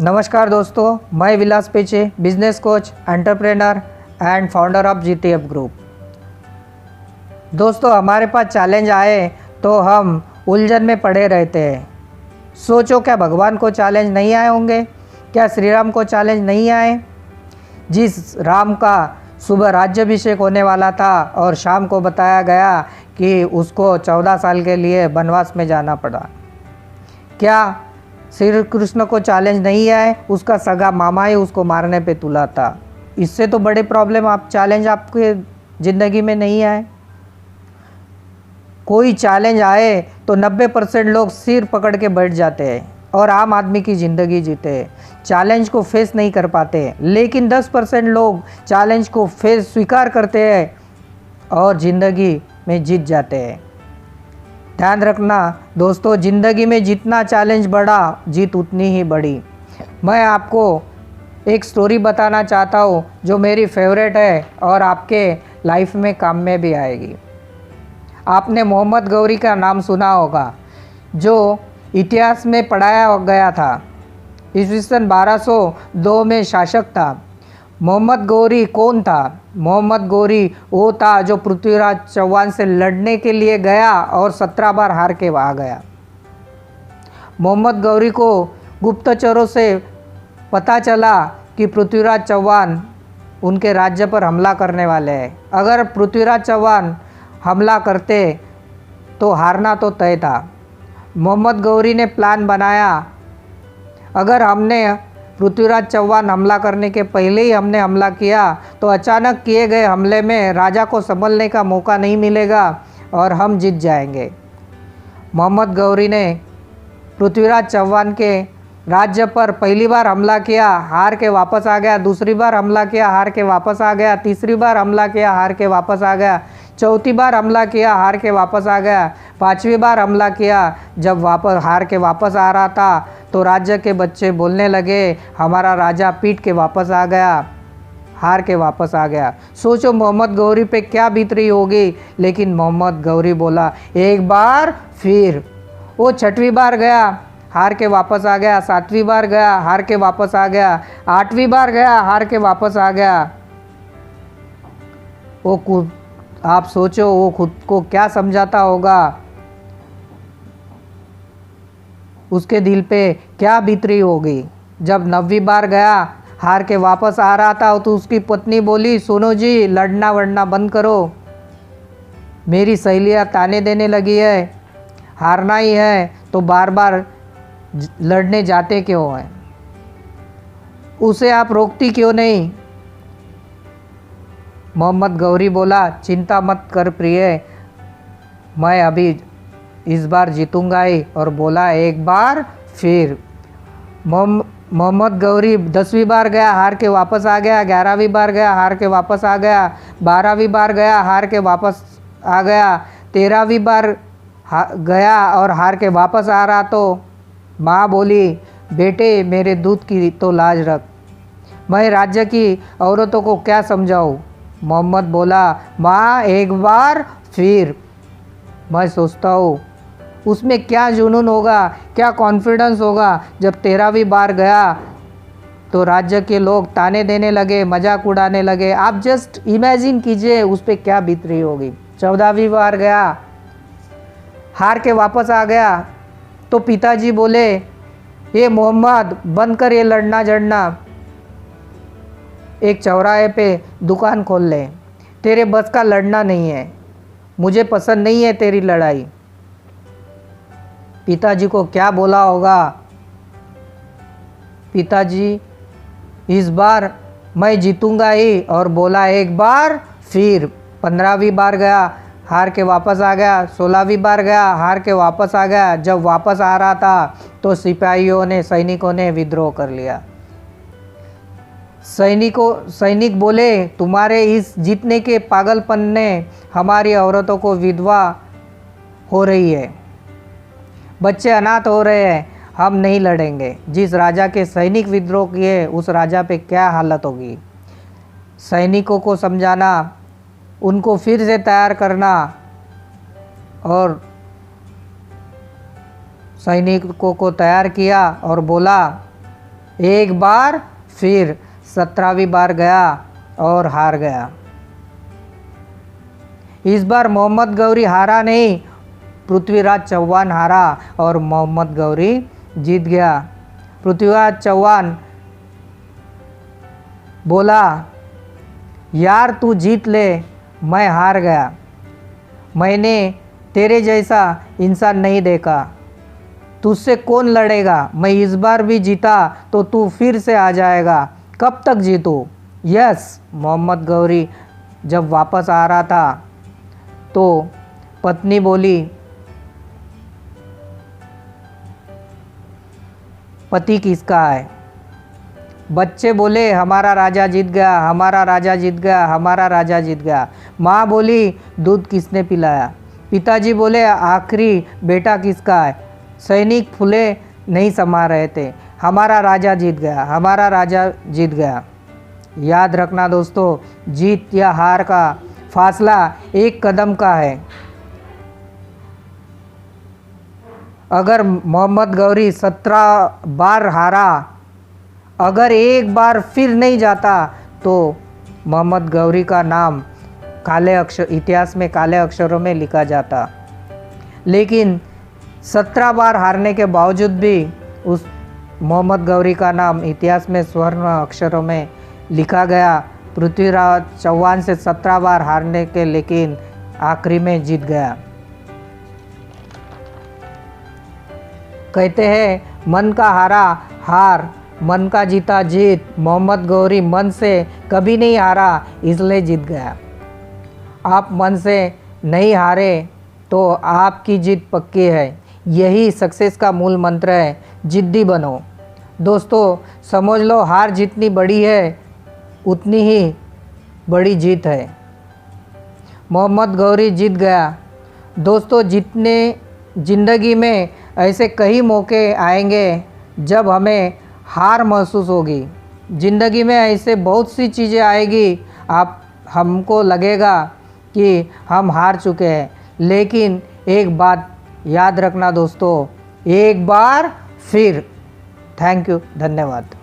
नमस्कार दोस्तों, मैं Vilas Peche, business coach, entrepreneur and founder of GTF group. दोस्तों, हमारे पास चैलेंज आए तो हम उलझन में पड़े रहते हैं। सोचो, क्या भगवान को चैलेंज नहीं आए होंगे? क्या श्री राम को चैलेंज नहीं आए? जिस राम का सुबह राज्याभिषेक होने वाला था और शाम को बताया गया कि उसको 14 साल के लिए वनवास में जाना पड़ा, क्या श्री कृष्ण को चैलेंज नहीं आए? उसका सगा मामा ही उसको मारने पे तुला था। इससे तो बड़े प्रॉब्लम आप चैलेंज आपके ज़िंदगी में नहीं आए। कोई चैलेंज आए तो 90% लोग सिर पकड़ के बैठ जाते हैं और आम आदमी की ज़िंदगी जीते हैं, चैलेंज को फेस नहीं कर पाते। लेकिन 10% लोग चैलेंज को फेस स्वीकार करते हैं और ज़िंदगी में जीत जाते हैं। ध्यान रखना दोस्तों, ज़िंदगी में जितना चैलेंज बढ़ा, जीत उतनी ही बड़ी। मैं आपको एक स्टोरी बताना चाहता हूँ जो मेरी फेवरेट है और आपके लाइफ में काम में भी आएगी। आपने मोहम्मद गौरी का नाम सुना होगा, जो इतिहास में पढ़ाया गया था। ईस्वी सन 1202 में शासक था। मोहम्मद गौरी कौन था? मोहम्मद गौरी वो था जो पृथ्वीराज चौहान से लड़ने के लिए गया और 17 बार हार के आ गया। मोहम्मद गौरी को गुप्तचरों से पता चला कि पृथ्वीराज चौहान उनके राज्य पर हमला करने वाले हैं। अगर पृथ्वीराज चौहान हमला करते तो हारना तो तय था। मोहम्मद गौरी ने प्लान बनाया, अगर हमने पृथ्वीराज चौहान हमला करने के पहले ही हमने हमला किया तो अचानक किए गए हमले में राजा को संभलने का मौका नहीं मिलेगा और हम जीत जाएंगे। मोहम्मद गौरी ने पृथ्वीराज चौहान के राज्य पर पहली बार हमला किया, हार के वापस आ गया। दूसरी बार हमला किया, हार के वापस आ गया। तीसरी बार हमला किया, हार के वापस आ गया। चौथी बार हमला किया, हार के वापस आ गया। पांचवी बार हमला किया, जब वापस हार के वापस आ रहा था तो राज्य के बच्चे बोलने लगे, हमारा राजा पीट के वापस आ गया, हार के वापस आ गया। सोचो मोहम्मद गौरी पे क्या बीत रही होगी। लेकिन मोहम्मद गौरी बोला, एक बार फिर। वो 6वीं बार गया, हार के वापस आ गया। 7वीं बार गया, हार के वापस आ गया। 8वीं बार गया, हार के वापस आ गया। आप सोचो वो खुद को क्या समझाता होगा, उसके दिल पे क्या बीत रही होगी। जब 9वीं बार गया, हार के वापस आ रहा था तो उसकी पत्नी बोली, सुनो जी, लड़ना वड़ना बंद करो, मेरी सहेलियाँ ताने देने लगी है, हारना ही है तो बार बार लड़ने जाते क्यों हैं, उसे आप रोकती क्यों नहीं? मोहम्मद गौरी बोला, चिंता मत कर प्रिय, मैं अभी इस बार जीतूंगा ही। और बोला, एक बार फिर। मोहम्मद गौरी 10वीं बार गया, हार के वापस आ गया। 11वीं बार गया, हार के वापस आ गया। 12वीं बार गया, हार के वापस आ गया। 13वीं बार गया और हार के वापस आ रहा तो माँ बोली, बेटे मेरे दूध की तो लाज रख, मैं राज्य की औरतों को क्या समझाऊँ? मोहम्मद बोला, माँ एक बार फिर। मैं सोचता हूँ उसमें क्या जुनून होगा, क्या कॉन्फिडेंस होगा। जब 13वीं बार गया तो राज्य के लोग ताने देने लगे, मजाक उड़ाने लगे। आप जस्ट इमेजिन कीजिए उस पर क्या बीत रही होगी। 14वीं बार गया, हार के वापस आ गया तो पिताजी बोले, ये मोहम्मद बंद कर ये लड़ना झड़ना, एक चौराहे पे दुकान खोल ले, तेरे बस का लड़ना नहीं है, मुझे पसंद नहीं है तेरी लड़ाई। पिताजी को क्या बोला होगा? पिताजी, इस बार मैं जीतूंगा ही। और बोला, एक बार फिर। 15वीं बार गया, हार के वापस आ गया। 16वीं बार गया, हार के वापस आ गया। जब वापस आ रहा था तो सैनिकों ने विद्रोह कर लिया। सैनिक बोले, तुम्हारे इस जीतने के पागलपन ने हमारी औरतों को विधवा हो रही है, बच्चे अनाथ हो रहे हैं, हम नहीं लड़ेंगे। जिस राजा के सैनिक विद्रोह किए उस राजा पे क्या हालत होगी। सैनिकों को समझाना, उनको फिर से तैयार करना और सैनिकों को तैयार किया और बोला, एक बार फिर 17वीं बार गया और हार गया। इस बार मोहम्मद गौरी हारा नहीं, पृथ्वीराज चौहान हारा और मोहम्मद गौरी जीत गया। पृथ्वीराज चौहान बोला, यार तू जीत ले, मैं हार गया। मैंने तेरे जैसा इंसान नहीं देखा, तुझसे कौन लड़ेगा। मैं इस बार भी जीता तो तू फिर से आ जाएगा, कब तक जीतूँ। यस, मोहम्मद गौरी जब वापस आ रहा था तो पत्नी बोली, पति किसका है। बच्चे बोले, हमारा राजा जीत गया, हमारा राजा जीत गया, हमारा राजा जीत गया। माँ बोली, दूध किसने पिलाया। पिताजी बोले, आखिरी बेटा किसका है। सैनिक फूले नहीं समा रहे थे, हमारा राजा जीत गया, हमारा राजा जीत गया। याद रखना दोस्तों, जीत या हार का फासला एक कदम का है। अगर मोहम्मद गौरी 17 बार हारा, अगर एक बार फिर नहीं जाता तो मोहम्मद गौरी का नाम इतिहास में काले अक्षरों में लिखा जाता। लेकिन 17 बार हारने के बावजूद भी उस मोहम्मद गौरी का नाम इतिहास में स्वर्ण अक्षरों में लिखा गया। पृथ्वीराज चौहान से 17 बार हारने के लेकिन आखिरी में जीत गया। कहते हैं, मन का हारा हार, मन का जीता जीत। मोहम्मद गौरी मन से कभी नहीं हारा, इसलिए जीत गया। आप मन से नहीं हारे तो आपकी जीत पक्की है। यही सक्सेस का मूल मंत्र है, जिद्दी बनो। दोस्तों समझ लो, हार जितनी बड़ी है उतनी ही बड़ी जीत है। मोहम्मद गौरी जीत गया। दोस्तों जितने ज़िंदगी में ऐसे कई मौके आएंगे जब हमें हार महसूस होगी। ज़िंदगी में ऐसे बहुत सी चीज़ें आएगी, हमको लगेगा कि हम हार चुके हैं। लेकिन एक बात याद रखना दोस्तों, एक बार फिर। थैंक यू, धन्यवाद।